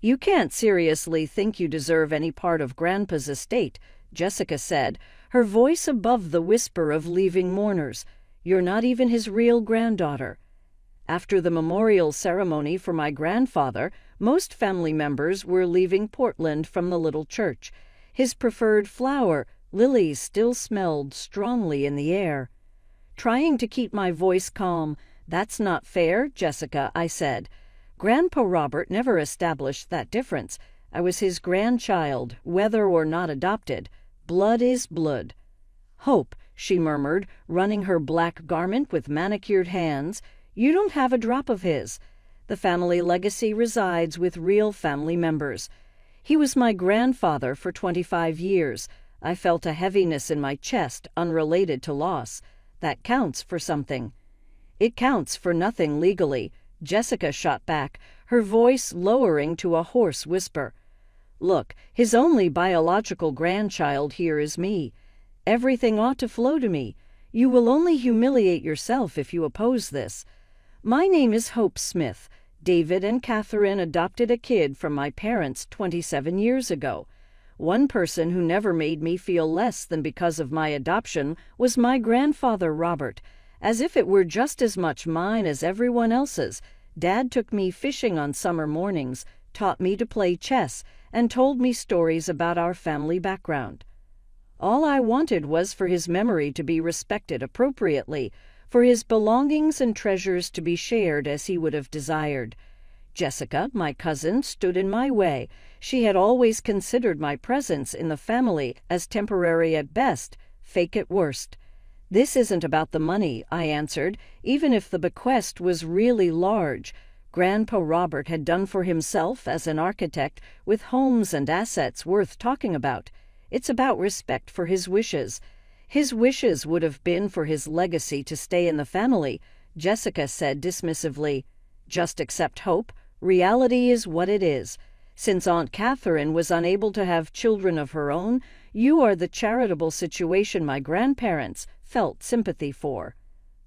"You can't seriously think you deserve any part of Grandpa's estate," Jessica said, her voice above the whisper of leaving mourners. "You're not even his real granddaughter." After the memorial ceremony for my grandfather, most family members were leaving Portland from the little church. His preferred flower, lilies, still smelled strongly in the air. Trying to keep my voice calm, "That's not fair, Jessica," I said. "Grandpa Robert never established that difference. I was his grandchild, whether or not adopted. Blood is blood." "Hope," she murmured, running her black garment with manicured hands, "you don't have a drop of his. The family legacy resides with real family members. He was my grandfather for 25 years. I felt a heaviness in my chest unrelated to loss. That counts for something." "It counts for nothing legally," Jessica shot back, her voice lowering to a hoarse whisper. "Look, his only biological grandchild here is me. Everything ought to flow to me. You will only humiliate yourself if you oppose this. My name is Hope Smith. David and Catherine adopted a kid from my parents 27 years ago. One person who never made me feel less than because of my adoption was my grandfather Robert, as if it were just as much mine as everyone else's. Dad took me fishing on summer mornings, taught me to play chess, and told me stories about our family background. All I wanted was for his memory to be respected appropriately, for his belongings and treasures to be shared as he would have desired. Jessica, my cousin, stood in my way. She had always considered my presence in the family as temporary at best, fake at worst. "This isn't about the money," I answered, "even if the bequest was really large. Grandpa Robert had done for himself as an architect with homes and assets worth talking about. It's about respect for his wishes. His wishes would have been for his legacy to stay in the family," Jessica said dismissively. "Just accept hope. Reality is what it is. Since Aunt Catherine was unable to have children of her own, you are the charitable situation my grandparents felt sympathy for."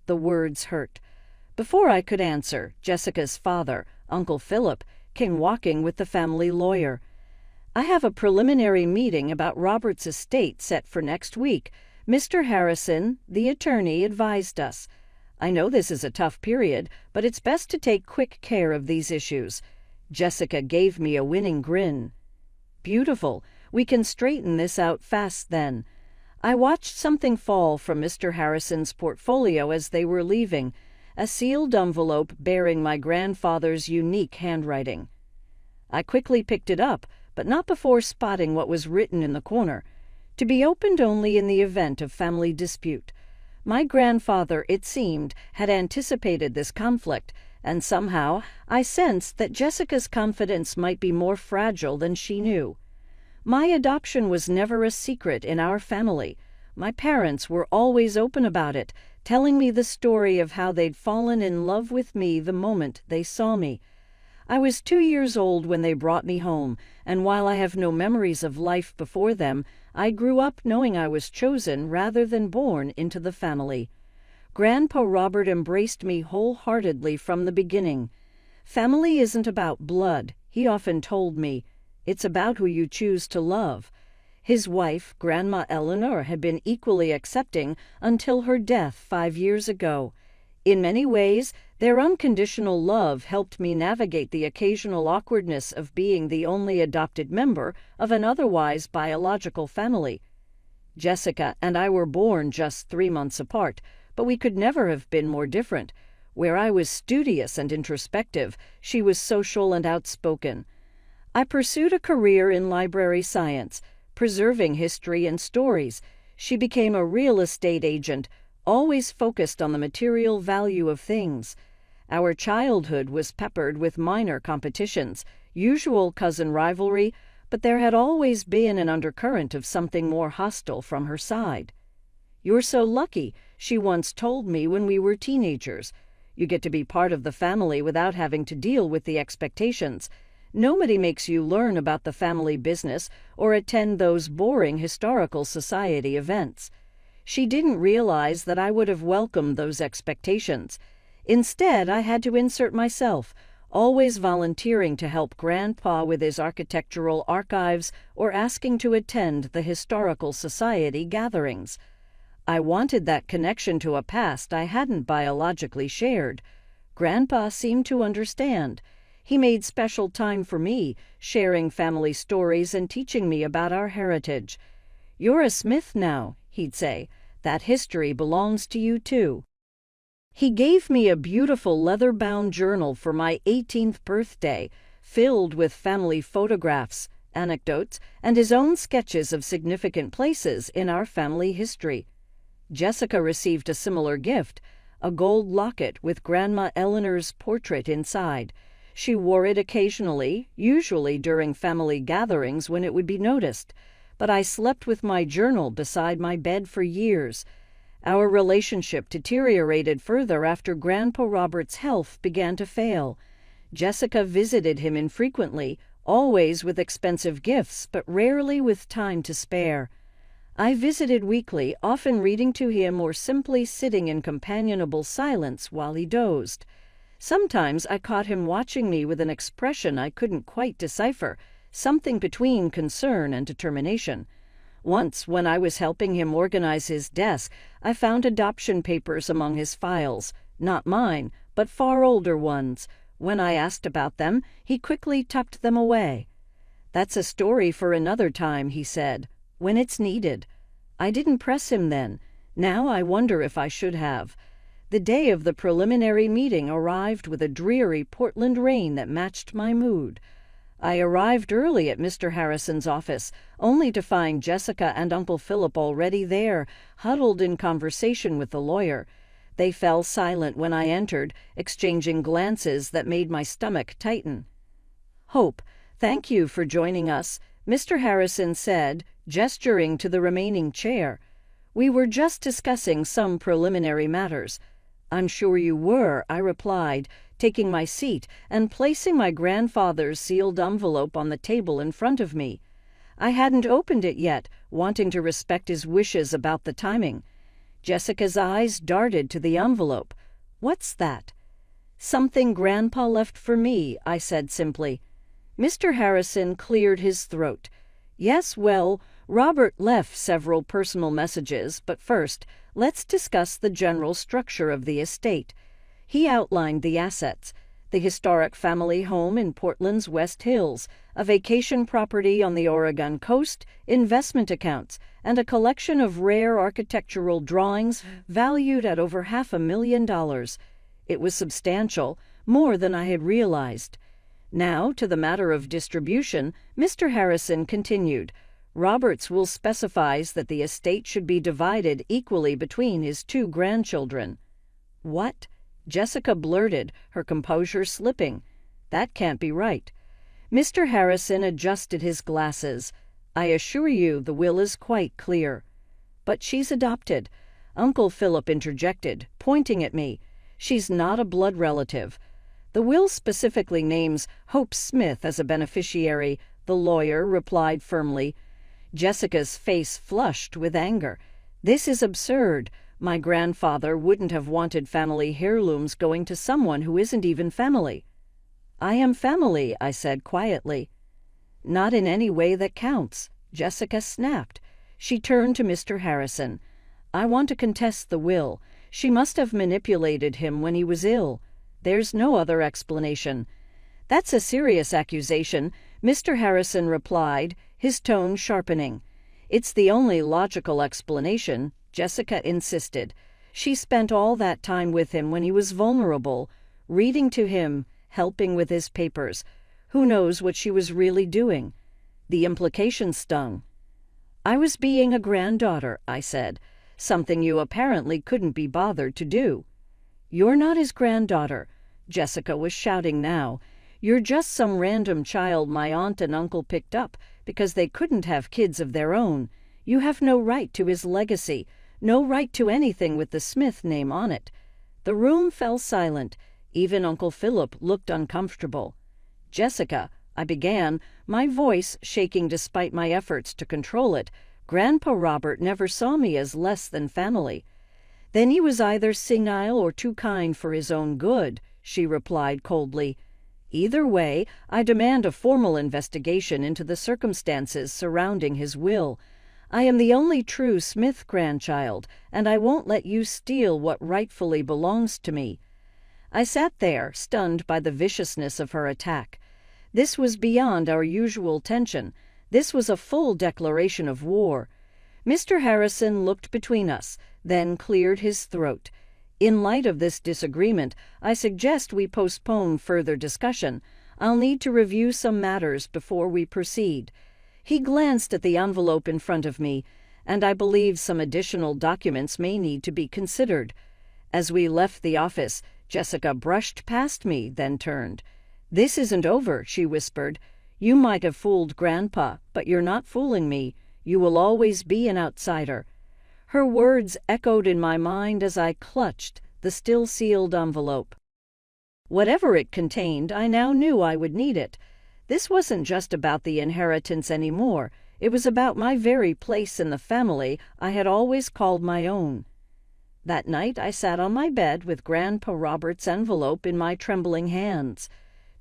The words hurt. Before I could answer, Jessica's father, Uncle Philip, came walking with the family lawyer. "I have a preliminary meeting about Robert's estate set for next week. Mr. Harrison, the attorney, advised us. I know this is a tough period, but it's best to take quick care of these issues." Jessica gave me a winning grin. "Beautiful. We can straighten this out fast then." I watched something fall from Mr. Harrison's portfolio as they were leaving, a sealed envelope bearing my grandfather's unique handwriting. I quickly picked it up, but not before spotting what was written in the corner: "To be opened only in the event of family dispute." My grandfather, it seemed, had anticipated this conflict, and somehow I sensed that Jessica's confidence might be more fragile than she knew. My adoption was never a secret in our family. My parents were always open about it, telling me the story of how they'd fallen in love with me the moment they saw me. I was 2 years old when they brought me home, and while I have no memories of life before them, I grew up knowing I was chosen rather than born into the family. Grandpa Robert embraced me wholeheartedly from the beginning. "Family isn't about blood," he often told me. "It's about who you choose to love." His wife, Grandma Eleanor, had been equally accepting until her death 5 years ago. In many ways, their unconditional love helped me navigate the occasional awkwardness of being the only adopted member of an otherwise biological family. Jessica and I were born just 3 months apart, but we could never have been more different. Where I was studious and introspective, she was social and outspoken. I pursued a career in library science, preserving history and stories. She became a real estate agent, always focused on the material value of things. Our childhood was peppered with minor competitions, usual cousin rivalry, but there had always been an undercurrent of something more hostile from her side. "You're so lucky," she once told me when we were teenagers. "You get to be part of the family without having to deal with the expectations. Nobody makes you learn about the family business or attend those boring historical society events." She didn't realize that I would have welcomed those expectations. Instead, I had to insert myself, always volunteering to help Grandpa with his architectural archives or asking to attend the Historical Society gatherings. I wanted that connection to a past I hadn't biologically shared. Grandpa seemed to understand. He made special time for me, sharing family stories and teaching me about our heritage. "You're a Smith now," he'd say. "That history belongs to you too." He gave me a beautiful leather-bound journal for my 18th birthday, filled with family photographs, anecdotes, and his own sketches of significant places in our family history. Jessica received a similar gift, a gold locket with Grandma Eleanor's portrait inside. She wore it occasionally, usually during family gatherings when it would be noticed, but I slept with my journal beside my bed for years. Our relationship deteriorated further after Grandpa Robert's health began to fail. Jessica visited him infrequently, always with expensive gifts, but rarely with time to spare. I visited weekly, often reading to him or simply sitting in companionable silence while he dozed. Sometimes I caught him watching me with an expression I couldn't quite decipher, something between concern and determination. Once, when I was helping him organize his desk, I found adoption papers among his files, not mine, but far older ones. When I asked about them, he quickly tucked them away. "That's a story for another time," he said, "when it's needed." I didn't press him then. Now I wonder if I should have. The day of the preliminary meeting arrived with a dreary Portland rain that matched my mood. I arrived early at Mr. Harrison's office, only to find Jessica and Uncle Philip already there, huddled in conversation with the lawyer. They fell silent when I entered, exchanging glances that made my stomach tighten. "Hope, thank you for joining us," Mr. Harrison said, gesturing to the remaining chair. "We were just discussing some preliminary matters." "I'm sure you were," I replied, taking my seat and placing my grandfather's sealed envelope on the table in front of me. I hadn't opened it yet, wanting to respect his wishes about the timing. Jessica's eyes darted to the envelope. "What's that?" "Something Grandpa left for me," I said simply. Mr. Harrison cleared his throat. "Yes, well, Robert left several personal messages, but first, let's discuss the general structure of the estate." He outlined the assets: the historic family home in Portland's West Hills, a vacation property on the Oregon coast, investment accounts, and a collection of rare architectural drawings valued at over $500,000. It was substantial, more than I had realized. Now, to the matter of distribution, Mr. Harrison continued. "Robert's will specifies that the estate should be divided equally between his two grandchildren." "What?" Jessica blurted, her composure slipping. "That can't be right." Mr. Harrison adjusted his glasses. "I assure you the will is quite clear." "But she's adopted," Uncle Philip interjected, pointing at me. "She's not a blood relative." "The will specifically names Hope Smith as a beneficiary," the lawyer replied firmly. Jessica's face flushed with anger. "This is absurd. My grandfather wouldn't have wanted family heirlooms going to someone who isn't even family." "I am family," I said quietly. "Not in any way that counts," Jessica snapped. She turned to Mr. Harrison. "I want to contest the will. She must have manipulated him when he was ill. There's no other explanation." "That's a serious accusation," Mr. Harrison replied, his tone sharpening. "It's the only logical explanation," Jessica insisted. "She spent all that time with him when he was vulnerable, reading to him, helping with his papers. Who knows what she was really doing?" The implication stung. "I was being a granddaughter," I said, "something you apparently couldn't be bothered to do." "You're not his granddaughter," Jessica was shouting now. "You're just some random child my aunt and uncle picked up because they couldn't have kids of their own. You have no right to his legacy, no right to anything with the Smith name on it." The room fell silent. Even Uncle Philip looked uncomfortable. "Jessica," I began, my voice shaking despite my efforts to control it, "Grandpa Robert never saw me as less than family." "Then he was either senile or too kind for his own good," she replied coldly. Either way, I demand a formal investigation into the circumstances surrounding his will. I am the only true Smith grandchild, and I won't let you steal what rightfully belongs to me." I sat there, stunned by the viciousness of her attack. This was beyond our usual tension. This was a full declaration of war. Mr. Harrison looked between us, then cleared his throat. "In light of this disagreement, I suggest we postpone further discussion. I'll need to review some matters before we proceed." He glanced at the envelope in front of me, and I believe some additional documents may need to be considered. As we left the office, Jessica brushed past me, then turned. "This isn't over," she whispered. "You might have fooled Grandpa, but you're not fooling me. You will always be an outsider." Her words echoed in my mind as I clutched the still-sealed envelope. Whatever it contained, I now knew I would need it. This wasn't just about the inheritance anymore. It was about my very place in the family I had always called my own. That night I sat on my bed with Grandpa Robert's envelope in my trembling hands.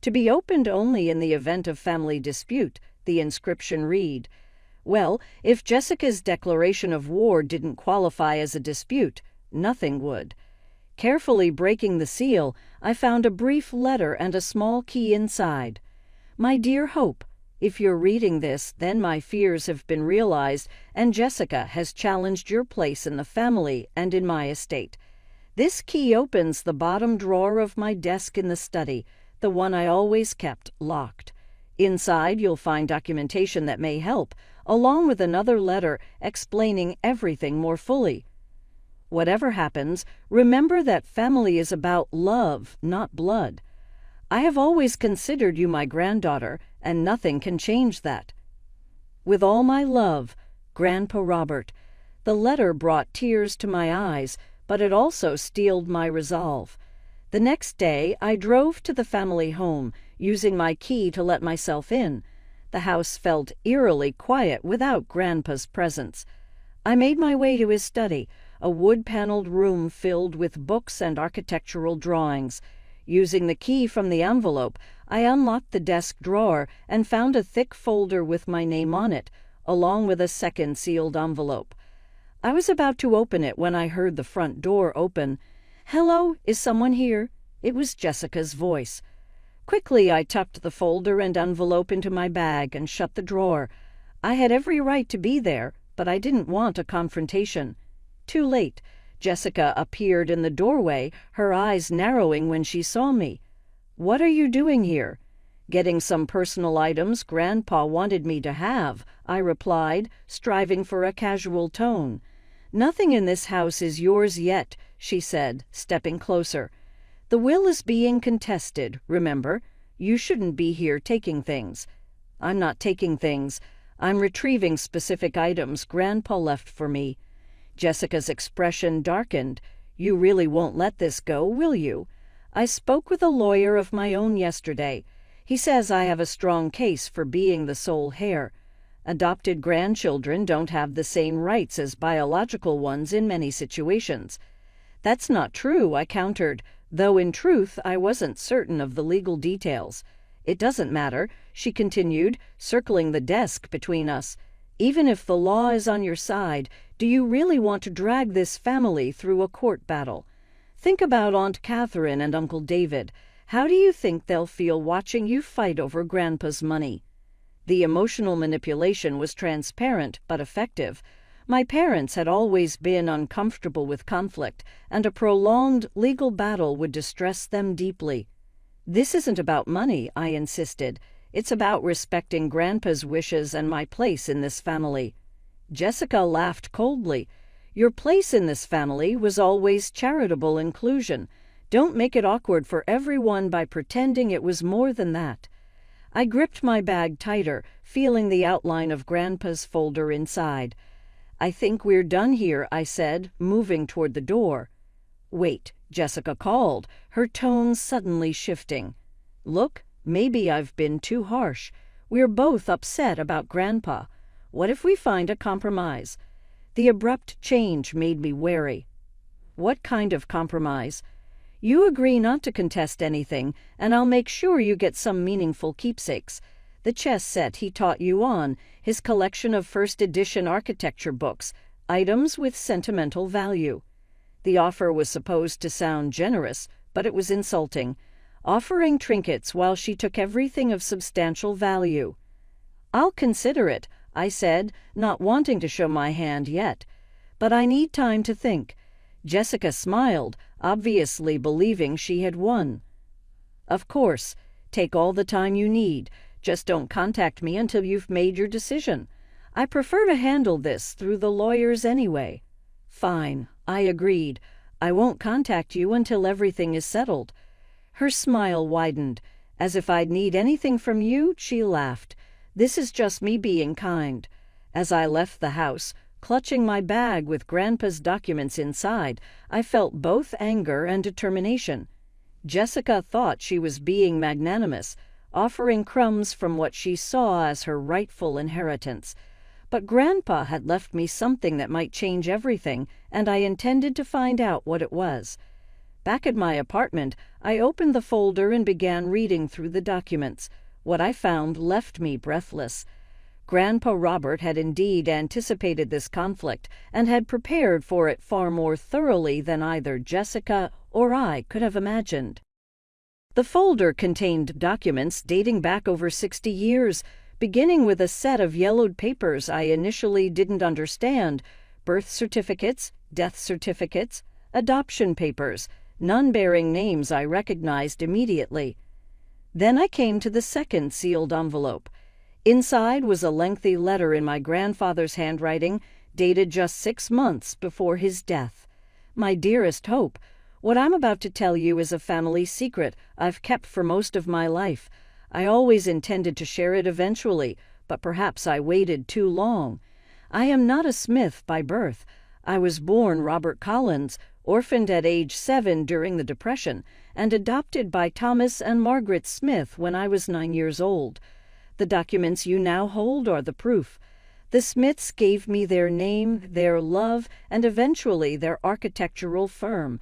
To be opened only in the event of family dispute, the inscription read. Well, if Jessica's declaration of war didn't qualify as a dispute, nothing would. Carefully breaking the seal, I found a brief letter and a small key inside. "My dear Hope, if you're reading this, then my fears have been realized, and Jessica has challenged your place in the family and in my estate. This key opens the bottom drawer of my desk in the study, the one I always kept locked. Inside you'll find documentation that may help, along with another letter explaining everything more fully. Whatever happens, remember that family is about love, not blood. I have always considered you my granddaughter, and nothing can change that. With all my love, Grandpa Robert." The letter brought tears to my eyes, but it also steeled my resolve. The next day I drove to the family home, using my key to let myself in. The house felt eerily quiet without Grandpa's presence. I made my way to his study, a wood-paneled room filled with books and architectural drawings. Using the key from the envelope, I unlocked the desk drawer and found a thick folder with my name on it, along with a second sealed envelope. I was about to open it when I heard the front door open. "Hello, is someone here?" It was Jessica's voice. Quickly I tucked the folder and envelope into my bag and shut the drawer. I had every right to be there, but I didn't want a confrontation. Too late. Jessica appeared in the doorway, her eyes narrowing when she saw me. "What are you doing here?" "Getting some personal items Grandpa wanted me to have," I replied, striving for a casual tone. "Nothing in this house is yours yet," she said, stepping closer. "The will is being contested, remember. You shouldn't be here taking things." "I'm not taking things. I'm retrieving specific items Grandpa left for me." Jessica's expression darkened. "You really won't let this go, will you?" "I spoke with a lawyer of my own yesterday. He says I have a strong case for being the sole heir. Adopted grandchildren don't have the same rights as biological ones in many situations." "That's not true," I countered, though in truth I wasn't certain of the legal details. "It doesn't matter," she continued, circling the desk between us. "Even if the law is on your side, do you really want to drag this family through a court battle? Think about Aunt Catherine and Uncle David. How do you think they'll feel watching you fight over Grandpa's money?" The emotional manipulation was transparent but effective. My parents had always been uncomfortable with conflict, and a prolonged legal battle would distress them deeply. "This isn't about money," I insisted. "It's about respecting Grandpa's wishes and my place in this family." Jessica laughed coldly. "Your place in this family was always charitable inclusion. Don't make it awkward for everyone by pretending it was more than that." I gripped my bag tighter, feeling the outline of Grandpa's folder inside. "I think we're done here," I said, moving toward the door. "Wait," Jessica called, her tone suddenly shifting. "Look, maybe I've been too harsh. We're both upset about Grandpa. What if we find a compromise?" The abrupt change made me wary. "What kind of compromise?" You agree not to contest anything, and I'll make sure you get some meaningful keepsakes. The chess set he taught you on, his collection of first edition architecture books, items with sentimental value. The offer was supposed to sound generous, but it was insulting, offering trinkets while she took everything of substantial value. I'll consider it, I said, not wanting to show my hand yet. But I need time to think. Jessica smiled, obviously believing she had won. Of course, take all the time you need. Just don't contact me until you've made your decision. I prefer to handle this through the lawyers anyway. Fine, I agreed. I won't contact you until everything is settled. Her smile widened. As if I'd need anything from you, she laughed. This is just me being kind. As I left the house, clutching my bag with Grandpa's documents inside, I felt both anger and determination. Jessica thought she was being magnanimous, offering crumbs from what she saw as her rightful inheritance. But Grandpa had left me something that might change everything, and I intended to find out what it was. Back at my apartment, I opened the folder and began reading through the documents. What I found left me breathless. Grandpa Robert had indeed anticipated this conflict and had prepared for it far more thoroughly than either Jessica or I could have imagined. The folder contained documents dating back over 60 years, beginning with a set of yellowed papers I initially didn't understand: birth certificates, death certificates, adoption papers, none bearing names I recognized immediately. Then I came to the second sealed envelope. Inside was a lengthy letter in my grandfather's handwriting, dated just 6 months before his death. My dearest Hope, what I'm about to tell you is a family secret I've kept for most of my life. I always intended to share it eventually, but perhaps I waited too long. I am not a Smith by birth. I was born Robert Collins, orphaned at age 7 during the Depression, and adopted by Thomas and Margaret Smith when I was 9 years old. The documents you now hold are the proof. The Smiths gave me their name, their love, and eventually their architectural firm.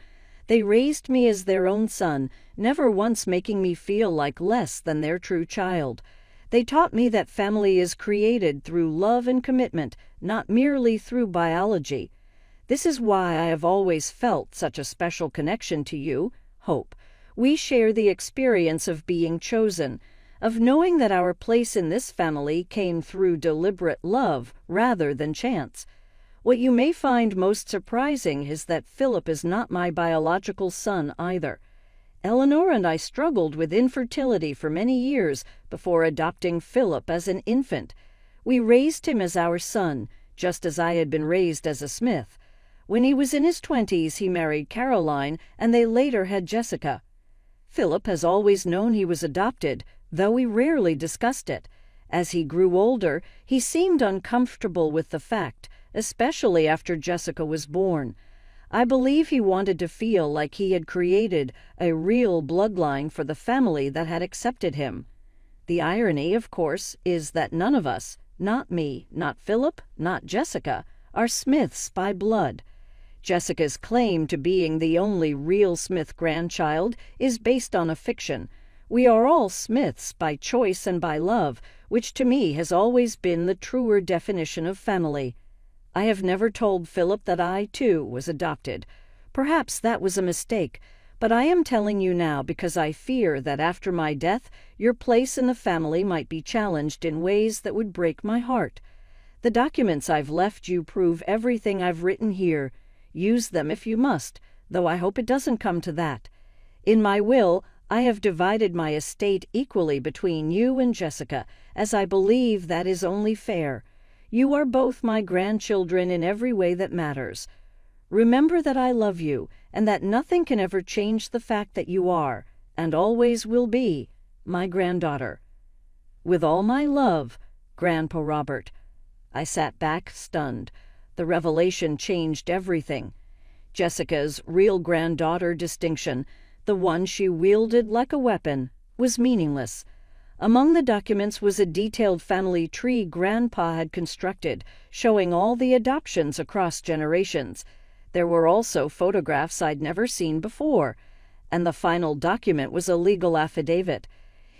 They raised me as their own son, never once making me feel like less than their true child. They taught me that family is created through love and commitment, not merely through biology. This is why I have always felt such a special connection to you, Hope. We share the experience of being chosen, of knowing that our place in this family came through deliberate love rather than chance. What you may find most surprising is that Philip is not my biological son either. Eleanor and I struggled with infertility for many years before adopting Philip as an infant. We raised him as our son, just as I had been raised as a Smith. When he was in his 20s, he married Caroline, and they later had Jessica. Philip has always known he was adopted, though we rarely discussed it. As he grew older, he seemed uncomfortable with the fact, especially after Jessica was born. I believe he wanted to feel like he had created a real bloodline for the family that had accepted him. The irony, of course, is that none of us, not me, not Philip, not Jessica, are Smiths by blood. Jessica's claim to being the only real Smith grandchild is based on a fiction. We are all Smiths by choice and by love, which to me has always been the truer definition of family. I have never told Philip that I, too, was adopted. Perhaps that was a mistake, but I am telling you now because I fear that after my death, your place in the family might be challenged in ways that would break my heart. The documents I've left you prove everything I've written here. Use them if you must, though I hope it doesn't come to that. In my will, I have divided my estate equally between you and Jessica, as I believe that is only fair. You are both my grandchildren in every way that matters. Remember that I love you, and that nothing can ever change the fact that you are, and always will be, my granddaughter. With all my love, Grandpa Robert. I sat back, stunned. The revelation changed everything. Jessica's real granddaughter distinction, the one she wielded like a weapon, was meaningless. Among the documents was a detailed family tree Grandpa had constructed, showing all the adoptions across generations. There were also photographs I'd never seen before. and the final document was a legal affidavit.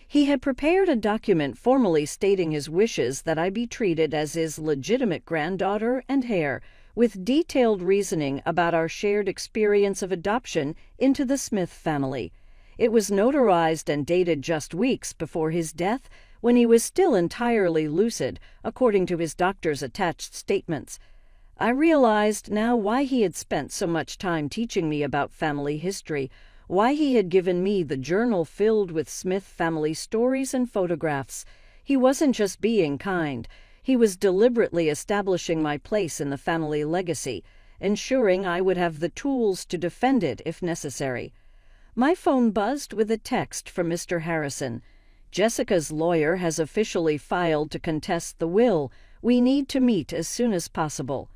He had prepared a document formally stating his wishes that I be treated as his legitimate granddaughter and heir, with detailed reasoning about our shared experience of adoption into the Smith family. It was notarized and dated just weeks before his death, when he was still entirely lucid, according to his doctor's attached statements. I realized now why he had spent so much time teaching me about family history, why he had given me the journal filled with Smith family stories and photographs. He wasn't just being kind. He was deliberately establishing my place in the family legacy, ensuring I would have the tools to defend it if necessary. My phone buzzed with a text from Mr. Harrison. "Jessica's lawyer has officially filed to contest the will. We need to meet as soon as possible."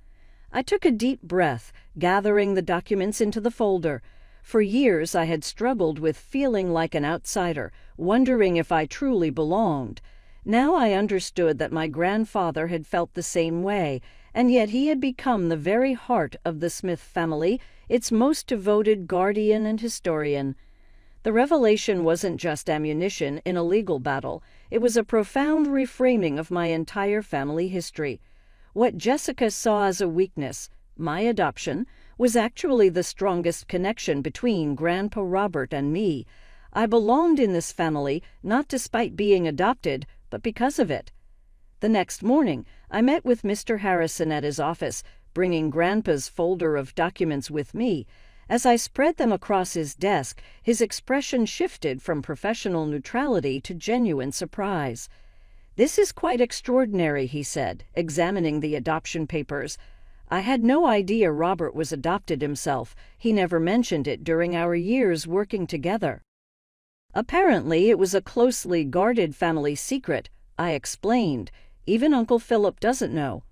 I took a deep breath, gathering the documents into the folder. For years I had struggled with feeling like an outsider, wondering if I truly belonged. Now I understood that my grandfather had felt the same way, and yet he had become the very heart of the Smith family, its most devoted guardian and historian. The revelation wasn't just ammunition in a legal battle. It was a profound reframing of my entire family history. What Jessica saw as a weakness, my adoption, was actually the strongest connection between Grandpa Robert and me. I belonged in this family, not despite being adopted, but because of it. The next morning, I met with Mr. Harrison at his office, bringing Grandpa's folder of documents with me. As I spread them across his desk, his expression shifted from professional neutrality to genuine surprise. "This is quite extraordinary," he said, examining the adoption papers. "I had no idea Robert was adopted himself. He never mentioned it during our years working together." "Apparently it was a closely guarded family secret," I explained. "Even Uncle Philip doesn't know."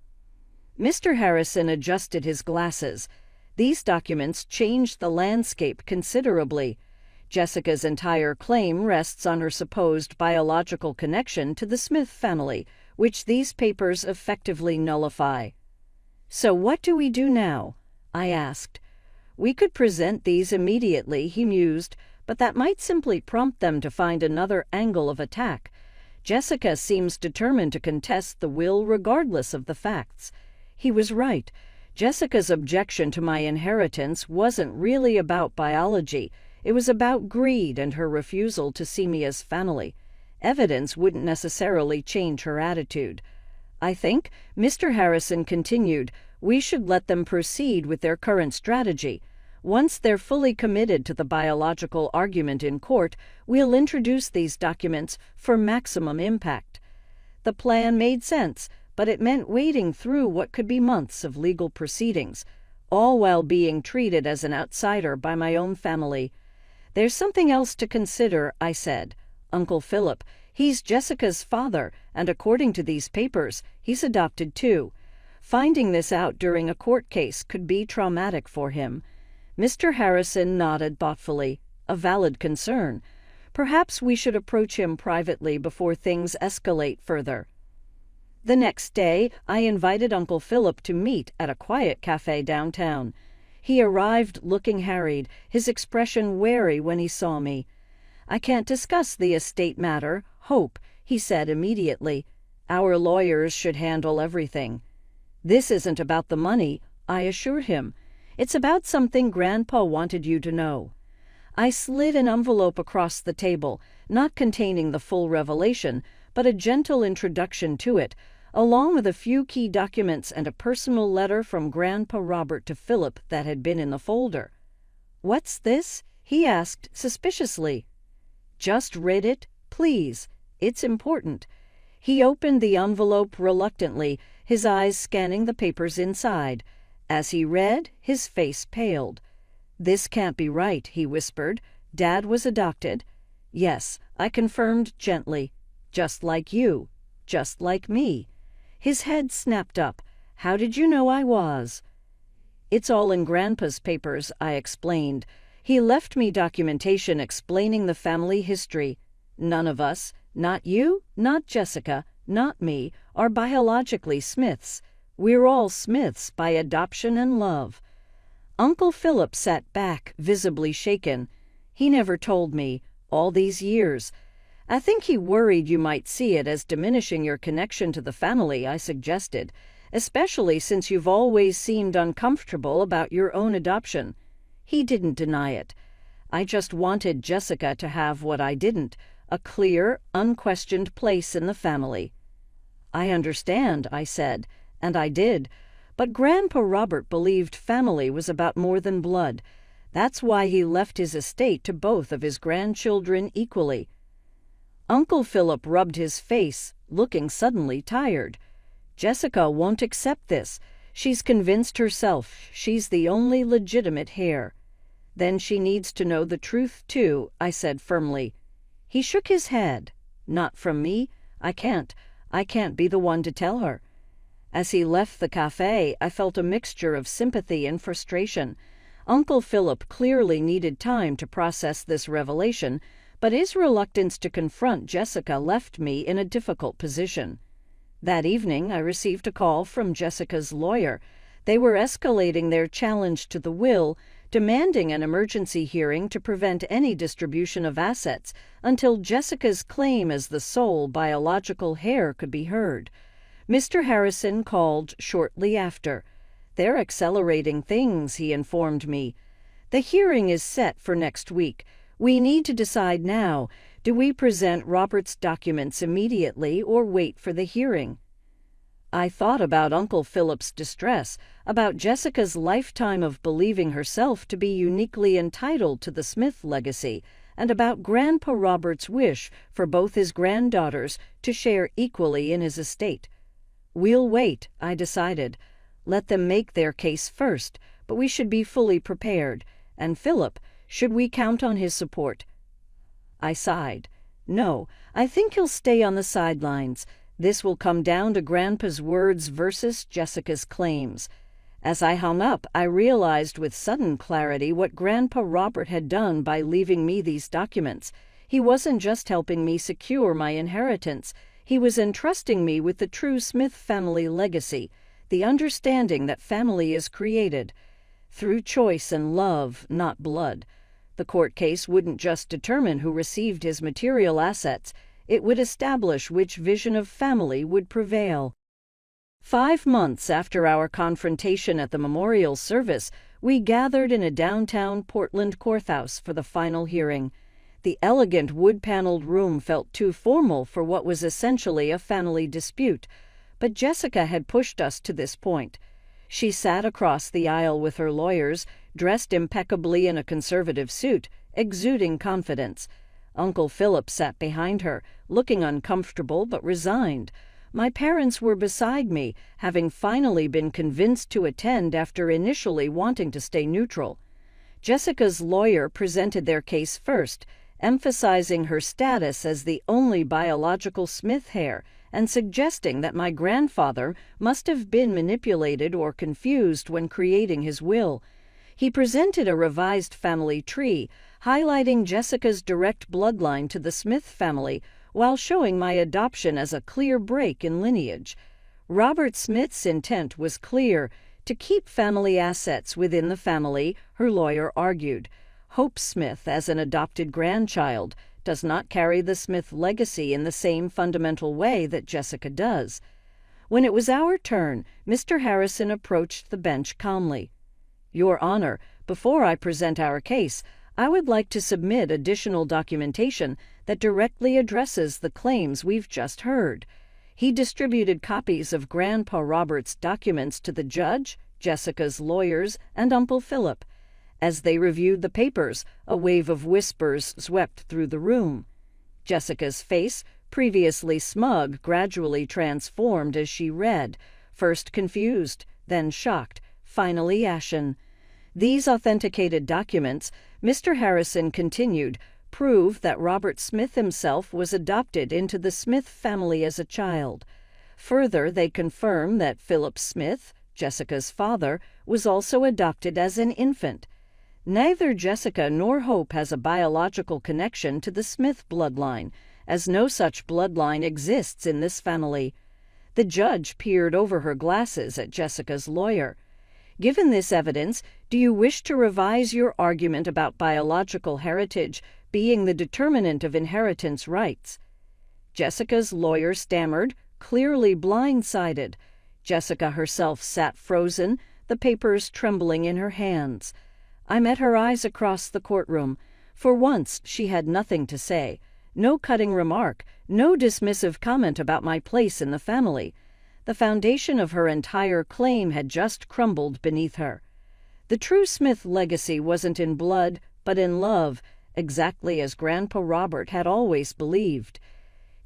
Mr. Harrison adjusted his glasses. These documents changed the landscape considerably. Jessica's entire claim rests on her supposed biological connection to the Smith family, which these papers effectively nullify. "So what do we do now?" I asked. "We could present these immediately," he mused, "but that might simply prompt them to find another angle of attack. Jessica seems determined to contest the will regardless of the facts." He was right. Jessica's objection to my inheritance wasn't really about biology. It was about greed and her refusal to see me as family. Evidence wouldn't necessarily change her attitude. "I think," Mr. Harrison continued, "we should let them proceed with their current strategy. Once they're fully committed to the biological argument in court, we'll introduce these documents for maximum impact." The plan made sense, but it meant wading through what could be months of legal proceedings, all while being treated as an outsider by my own family. "There's something else to consider," I said. "Uncle Philip, he's Jessica's father, and according to these papers, he's adopted too. Finding this out during a court case could be traumatic for him." Mr. Harrison nodded thoughtfully. "A valid concern. Perhaps we should approach him privately before things escalate further." The next day, I invited Uncle Philip to meet at a quiet cafe downtown. He arrived looking harried, his expression wary when he saw me. "I can't discuss the estate matter, Hope," he said immediately. "Our lawyers should handle everything." "This isn't about the money," I assured him. "It's about something Grandpa wanted you to know." I slid an envelope across the table, not containing the full revelation, but a gentle introduction to it, along with a few key documents and a personal letter from Grandpa Robert to Philip that had been in the folder. "What's this?" he asked suspiciously. "Just read it, please. It's important." He opened the envelope reluctantly, his eyes scanning the papers inside. As he read, his face paled. "This can't be right," he whispered. "Dad was adopted." "Yes," I confirmed gently. "Just like you. Just like me." His head snapped up. "How did you know I was?" "It's all in Grandpa's papers," I explained. "He left me documentation explaining the family history. None of us, not you, not Jessica, not me, are biologically Smiths. We're all Smiths by adoption and love." Uncle Philip sat back, visibly shaken. He never told me, all these years. I think he worried you might see it as diminishing your connection to the family, I suggested, especially since you've always seemed uncomfortable about your own adoption. He didn't deny it. I just wanted Jessica to have what I didn't, a clear, unquestioned place in the family. I understand, I said, and I did, but Grandpa Robert believed family was about more than blood. That's why he left his estate to both of his grandchildren equally. Uncle Philip rubbed his face, looking suddenly tired. Jessica won't accept this. She's convinced herself she's the only legitimate heir. Then she needs to know the truth, too, I said firmly. He shook his head. Not from me. I can't be the one to tell her. As he left the cafe, I felt a mixture of sympathy and frustration. Uncle Philip clearly needed time to process this revelation, but his reluctance to confront Jessica left me in a difficult position. That evening, I received a call from Jessica's lawyer. They were escalating their challenge to the will, demanding an emergency hearing to prevent any distribution of assets until Jessica's claim as the sole biological heir could be heard. Mr. Harrison called shortly after. They're accelerating things, he informed me. The hearing is set for next week. We need to decide now. Do we present Robert's documents immediately or wait for the hearing? I thought about Uncle Philip's distress, about Jessica's lifetime of believing herself to be uniquely entitled to the Smith legacy, and about Grandpa Robert's wish for both his granddaughters to share equally in his estate. We'll wait, I decided. Let them make their case first, but we should be fully prepared. And Philip, should we count on his support? I sighed. No, I think he'll stay on the sidelines. This will come down to Grandpa's words versus Jessica's claims. As I hung up, I realized with sudden clarity what Grandpa Robert had done by leaving me these documents. He wasn't just helping me secure my inheritance. He was entrusting me with the true Smith family legacy, the understanding that family is created through choice and love, not blood. The court case wouldn't just determine who received his material assets. It would establish which vision of family would prevail. 5 months after our confrontation at the memorial service, we gathered in a downtown Portland courthouse for the final hearing. The elegant wood-paneled room felt too formal for what was essentially a family dispute, but Jessica had pushed us to this point. She sat across the aisle with her lawyers, dressed impeccably in a conservative suit, exuding confidence. Uncle Philip sat behind her, looking uncomfortable but resigned. My parents were beside me, having finally been convinced to attend after initially wanting to stay neutral. Jessica's lawyer presented their case first, emphasizing her status as the only biological Smith heir and suggesting that my grandfather must have been manipulated or confused when creating his will. He presented a revised family tree, highlighting Jessica's direct bloodline to the Smith family, while showing my adoption as a clear break in lineage. Robert Smith's intent was clear: to keep family assets within the family, her lawyer argued. Hope Smith, as an adopted grandchild, does not carry the Smith legacy in the same fundamental way that Jessica does. When it was our turn, Mr. Harrison approached the bench calmly. Your Honor, before I present our case, I would like to submit additional documentation that directly addresses the claims we've just heard. He distributed copies of Grandpa Robert's documents to the judge, Jessica's lawyers, and Uncle Philip. As they reviewed the papers, a wave of whispers swept through the room. Jessica's face, previously smug, gradually transformed as she read, first confused, then shocked, finally ashen. These authenticated documents, Mr. Harrison continued, prove that Robert Smith himself was adopted into the Smith family as a child. Further, they confirm that Philip Smith, Jessica's father, was also adopted as an infant. Neither Jessica nor Hope has a biological connection to the Smith bloodline, as no such bloodline exists in this family. The judge peered over her glasses at Jessica's lawyer. Given this evidence, do you wish to revise your argument about biological heritage being the determinant of inheritance rights?" Jessica's lawyer stammered, clearly blindsided. Jessica herself sat frozen, the papers trembling in her hands. I met her eyes across the courtroom. For once, she had nothing to say. No cutting remark, no dismissive comment about my place in the family. The foundation of her entire claim had just crumbled beneath her. The true Smith legacy wasn't in blood, but in love, exactly as Grandpa Robert had always believed.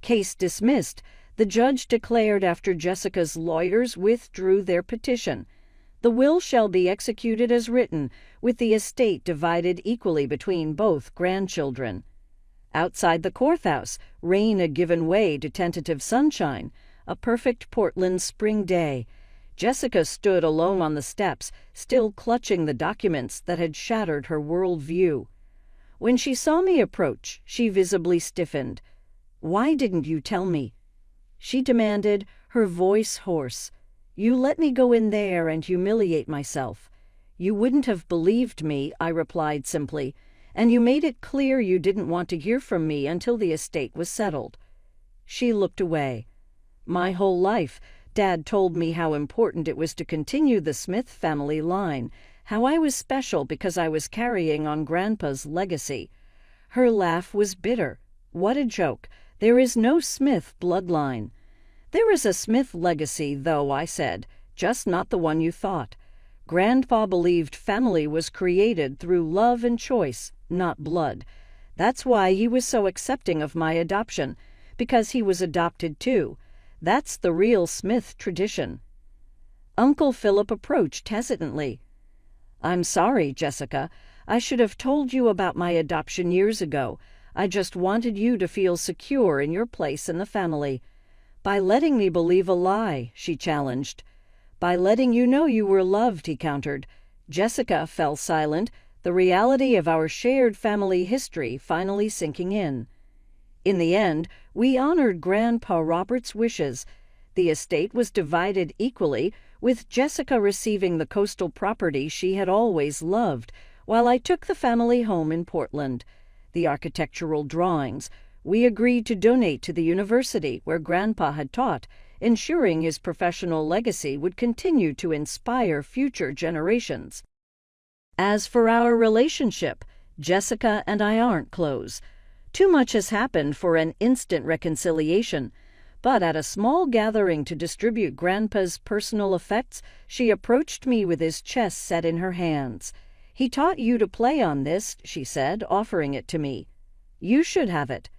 Case dismissed, the judge declared after Jessica's lawyers withdrew their petition. The will shall be executed as written, with the estate divided equally between both grandchildren. Outside the courthouse, rain had given way to tentative sunshine, a perfect Portland spring day. Jessica stood alone on the steps, still clutching the documents that had shattered her world view. When she saw me approach, she visibly stiffened. "Why didn't you tell me?" she demanded, her voice hoarse. "You let me go in there and humiliate myself." "You wouldn't have believed me," I replied simply, "and you made it clear you didn't want to hear from me until the estate was settled." She looked away. "My whole life, Dad told me how important it was to continue the Smith family line, how I was special because I was carrying on Grandpa's legacy." Her laugh was bitter. "What a joke. There is no Smith bloodline." "There is a Smith legacy, though," I said, "just not the one you thought. Grandpa believed family was created through love and choice, not blood. That's why he was so accepting of my adoption, because he was adopted too. That's the real Smith tradition." Uncle Philip approached hesitantly. "I'm sorry, Jessica. I should have told you about my adoption years ago. I just wanted you to feel secure in your place in the family." "By letting me believe a lie," she challenged. "By letting you know you were loved," he countered. Jessica fell silent, the reality of our shared family history finally sinking in. In the end, we honored Grandpa Robert's wishes. The estate was divided equally, with Jessica receiving the coastal property she had always loved, while I took the family home in Portland. The architectural drawings we agreed to donate to the university where Grandpa had taught, ensuring his professional legacy would continue to inspire future generations. As for our relationship, Jessica and I aren't close. Too much has happened for an instant reconciliation. But at a small gathering to distribute Grandpa's personal effects, she approached me with his chess set in her hands. "He taught you to play on this," she said, offering it to me. "You should have it."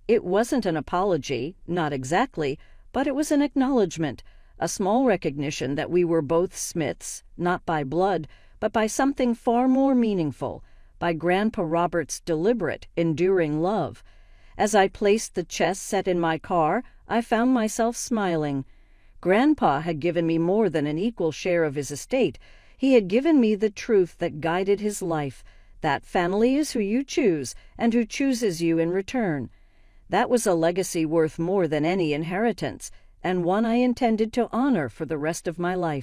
It wasn't an apology, not exactly, but it was an acknowledgement, a small recognition that we were both Smiths, not by blood, but by something far more meaningful, by Grandpa Robert's deliberate, enduring love. As I placed the chess set in my car, I found myself smiling. Grandpa had given me more than an equal share of his estate. He had given me the truth that guided his life, that family is who you choose and who chooses you in return. That was a legacy worth more than any inheritance, and one I intended to honor for the rest of my life.